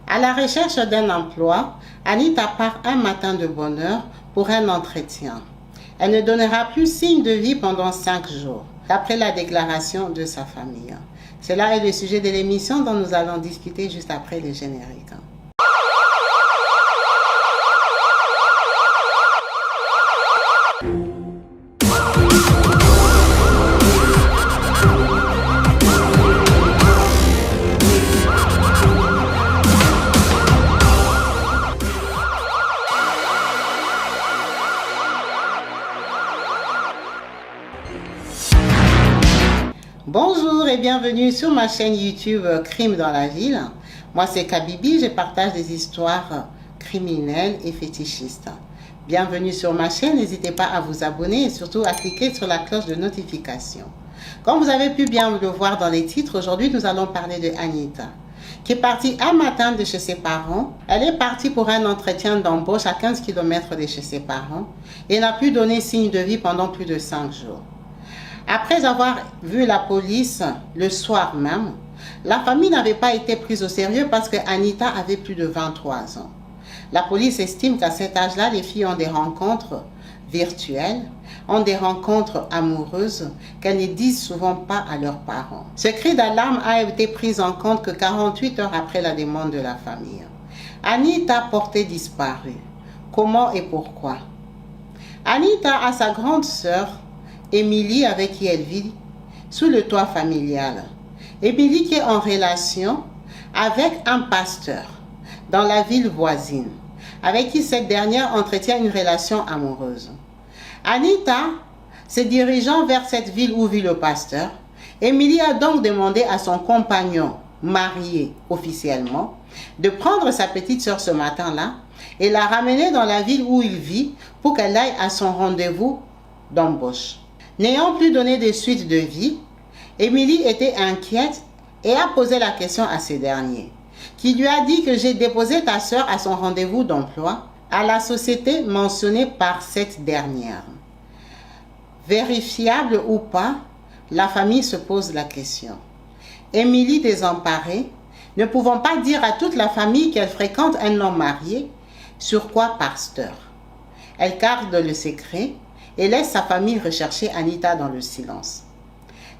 À la recherche d'un emploi, Anita part un matin de bonne heure pour un entretien. Elle ne donnera plus signe de vie pendant 5 jours, d'après la déclaration de sa famille. Cela est le sujet de l'émission dont nous allons discuter juste après le générique. Bonjour et bienvenue sur ma chaîne YouTube Crime dans la ville. Moi c'est Kabibi, je partage des histoires criminelles et fétichistes. Bienvenue sur ma chaîne, n'hésitez pas à vous abonner et surtout à cliquer sur la cloche de notification. Comme vous avez pu bien le voir dans les titres, aujourd'hui nous allons parler de Anita, qui est partie un matin de chez ses parents. Elle est partie pour un entretien d'embauche à 15 km de chez ses parents et n'a plus donné signe de vie pendant plus de 5 jours. Après avoir vu la police le soir même, la famille n'avait pas été prise au sérieux parce que Anita avait plus de 23 ans. La police estime qu'à cet âge-là, les filles ont des rencontres virtuelles, ont des rencontres amoureuses qu'elles ne disent souvent pas à leurs parents. Ce cri d'alarme a été pris en compte que 48 heures après la demande de la famille. Anita portait disparu. Comment et pourquoi? Anita a sa grande sœur, Émilie, avec qui elle vit sous le toit familial. Émilie qui est en relation avec un pasteur dans la ville voisine, avec qui cette dernière entretient une relation amoureuse. Anita se dirigeant vers cette ville où vit le pasteur, Émilie a donc demandé à son compagnon marié officiellement de prendre sa petite sœur ce matin-là et la ramener dans la ville où il vit pour qu'elle aille à son rendez-vous d'embauche. N'ayant plus donné de suite de vie, Émilie était inquiète et a posé la question à ce dernier, qui lui a dit que j'ai déposé ta sœur à son rendez-vous d'emploi à la société mentionnée par cette dernière. Vérifiable ou pas, la famille se pose la question. Émilie désemparée, ne pouvant pas dire à toute la famille qu'elle fréquente un homme marié, sur quoi pasteur. Elle garde le secret et laisse sa famille rechercher Anita dans le silence.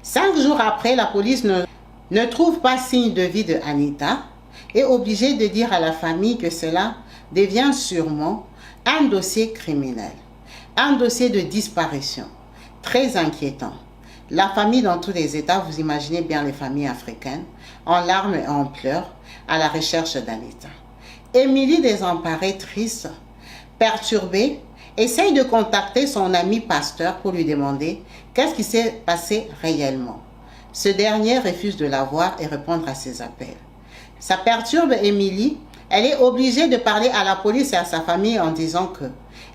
5 jours après, la police ne trouve pas signe de vie de Anita et est obligée de dire à la famille que cela devient sûrement un dossier criminel, un dossier de disparition, très inquiétant. La famille dans tous les États, vous imaginez bien les familles africaines, en larmes et en pleurs, à la recherche d'Anita. Émilie, désemparée, triste, perturbée, essaye de contacter son ami pasteur pour lui demander qu'est-ce qui s'est passé réellement. Ce dernier refuse de la voir et répondre à ses appels. Ça perturbe Émilie. Elle est obligée de parler à la police et à sa famille en disant que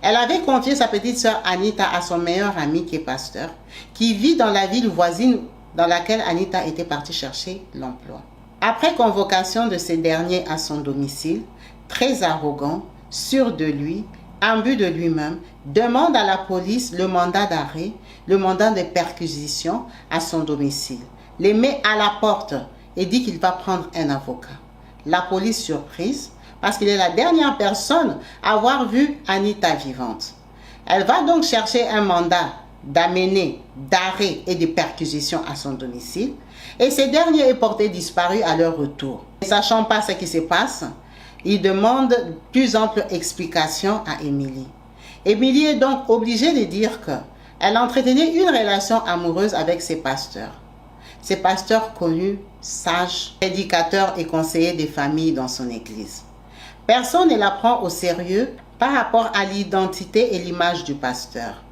elle avait confié sa petite sœur Anita à son meilleur ami qui est pasteur, qui vit dans la ville voisine dans laquelle Anita était partie chercher l'emploi. Après convocation de ce dernier à son domicile, très arrogant, sûr de lui, imbu de lui-même, demande à la police le mandat d'arrêt, le mandat de perquisition à son domicile, les met à la porte et dit qu'il va prendre un avocat. La police surprise, parce qu'il est la dernière personne à avoir vu Anita vivante. Elle va donc chercher un mandat d'amener, d'arrêt et de perquisition à son domicile, et ce dernier est porté disparu à leur retour. Ne sachant pas ce qui se passe, il demande plus ample explication à Émilie. Émilie est donc obligée de dire qu'elle entretenait une relation amoureuse avec ses pasteurs. Ces pasteurs connus, sages, prédicateurs et conseillers des familles dans son église. Personne ne la prend au sérieux par rapport à l'identité et l'image du pasteur.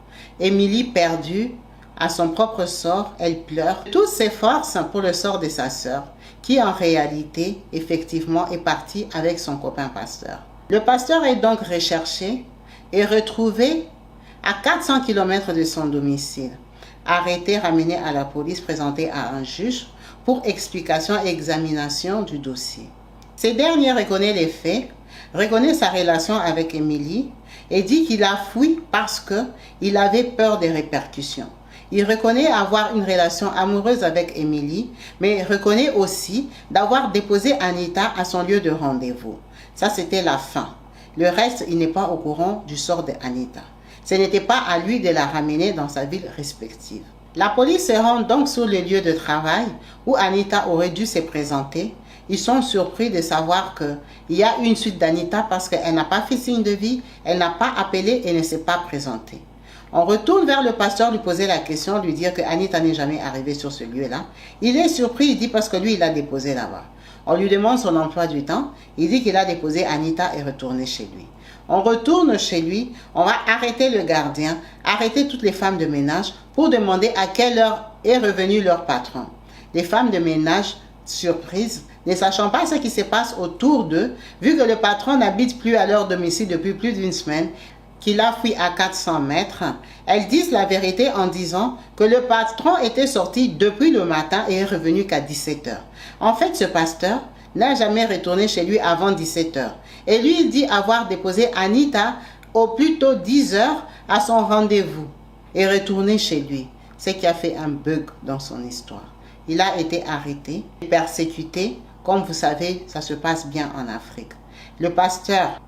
Émilie, perdue à son propre sort, elle pleure. Toutes s'efforcent pour le sort de sa sœur, qui en réalité, effectivement, est partie avec son copain pasteur. Le pasteur est donc recherché et retrouvé à 400 km de son domicile. Arrêté, ramené à la police, présenté à un juge pour explication et examination du dossier. Ce dernier reconnaît les faits, reconnaît sa relation avec Émilie et dit qu'il a fui parce qu'il avait peur des répercussions. Il reconnaît avoir une relation amoureuse avec Emily, mais reconnaît aussi d'avoir déposé Anita à son lieu de rendez-vous. Ça, c'était la fin. Le reste, il n'est pas au courant du sort d'Anita. Ce n'était pas à lui de la ramener dans sa ville respective. La police se rend donc sur le lieu de travail où Anita aurait dû se présenter. Ils sont surpris de savoir qu'il y a une suite d'Anita parce qu'elle n'a pas fait signe de vie, elle n'a pas appelé et ne s'est pas présentée. On retourne vers le pasteur, lui poser la question, lui dire que Anita n'est jamais arrivée sur ce lieu-là. Il est surpris, il dit parce que lui, il l'a déposé là-bas. On lui demande son emploi du temps, il dit qu'il a déposé Anita et retourné chez lui. On retourne chez lui, on va arrêter le gardien, arrêter toutes les femmes de ménage pour demander à quelle heure est revenu leur patron. Les femmes de ménage, surprises, ne sachant pas ce qui se passe autour d'eux, vu que le patron n'habite plus à leur domicile depuis plus d'une semaine, qu'il a fui à 400 mètres, elles disent la vérité en disant que le patron était sorti depuis le matin et est revenu qu'à 17 h. En fait, ce pasteur n'a jamais retourné chez lui avant 17 h. Et lui, il dit avoir déposé Anita au plus tôt 10 h à son rendez-vous et retourné chez lui. Ce qui a fait un bug dans son histoire. Il a été arrêté, persécuté. Comme vous savez, ça se passe bien en Afrique. Le pasteur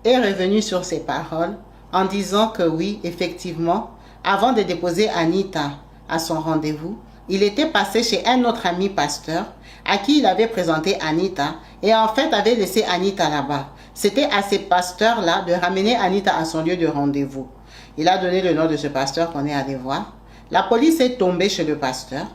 est revenu sur ses paroles en disant que oui, effectivement, avant de déposer Anita à son rendez-vous, il était passé chez un autre ami pasteur à qui il avait présenté Anita et en fait avait laissé Anita là-bas. C'était à ces pasteurs-là de ramener Anita à son lieu de rendez-vous. Il a donné le nom de ce pasteur qu'on est allé voir. La police est tombée chez le pasteur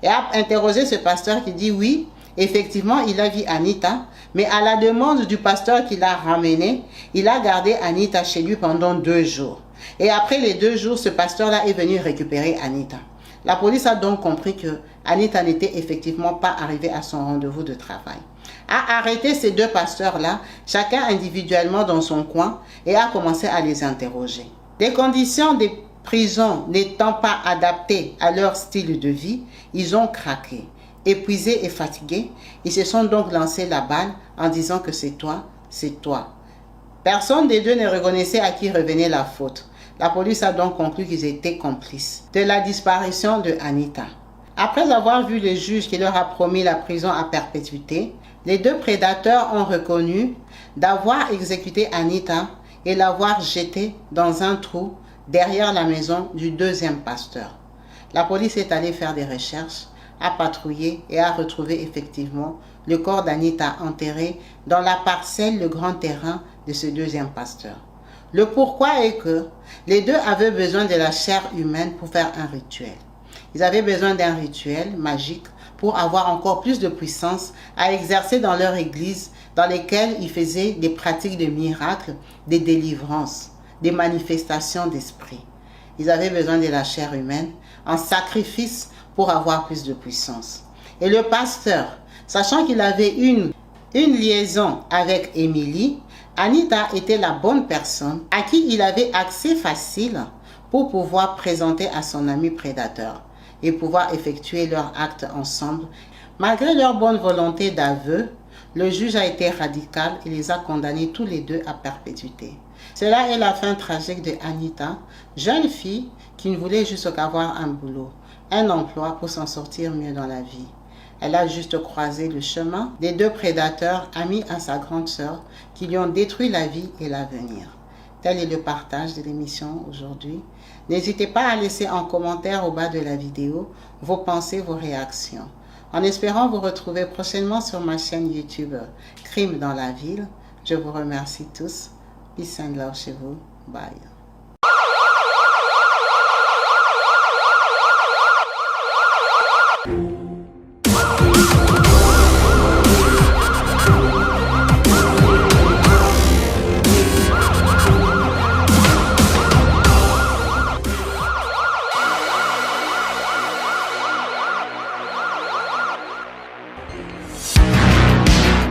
et a interrogé ce pasteur qui dit oui, effectivement, il a vu Anita, mais à la demande du pasteur qui l'a ramené, il a gardé Anita chez lui pendant 2 jours. Et après les 2 jours, ce pasteur-là est venu récupérer Anita. La police a donc compris que Anita n'était effectivement pas arrivée à son rendez-vous de travail. A arrêté ces 2 pasteurs-là, chacun individuellement dans son coin, et a commencé à les interroger. Les conditions des prisons n'étant pas adaptées à leur style de vie, ils ont craqué. Épuisés et fatigués, ils se sont donc lancés la balle en disant que c'est toi, c'est toi. Personne des 2 ne reconnaissait à qui revenait la faute. La police a donc conclu qu'ils étaient complices de la disparition de Anita. Après avoir vu le juge qui leur a promis la prison à perpétuité, les 2 prédateurs ont reconnu d'avoir exécuté Anita et l'avoir jetée dans un trou derrière la maison du 2e pasteur. La police est allée faire des recherches, a patrouillé et a retrouvé effectivement le corps d'Anita enterré dans la parcelle, le grand terrain de ce 2e pasteur. Le pourquoi est que les 2 avaient besoin de la chair humaine pour faire un rituel. Ils avaient besoin d'un rituel magique pour avoir encore plus de puissance à exercer dans leur église dans lesquelles ils faisaient des pratiques de miracles, des délivrances, des manifestations d'esprit. Ils avaient besoin de la chair humaine en sacrifice pour avoir plus de puissance. Et le pasteur, sachant qu'il avait une liaison avec Emily, Anita était la bonne personne à qui il avait accès facile pour pouvoir présenter à son ami prédateur et pouvoir effectuer leur acte ensemble. Malgré leur bonne volonté d'aveu, le juge a été radical et les a condamnés tous les 2 à perpétuité. Cela est la fin tragique de Anita, jeune fille qui ne voulait juste qu'avoir un boulot, un emploi pour s'en sortir mieux dans la vie. Elle a juste croisé le chemin des 2 prédateurs amis à sa grande sœur qui lui ont détruit la vie et l'avenir. Tel est le partage de l'émission aujourd'hui. N'hésitez pas à laisser en commentaire au bas de la vidéo vos pensées, vos réactions. En espérant vous retrouver prochainement sur ma chaîne YouTube Crime dans la ville. Je vous remercie tous. Peace and love chez vous. Bye.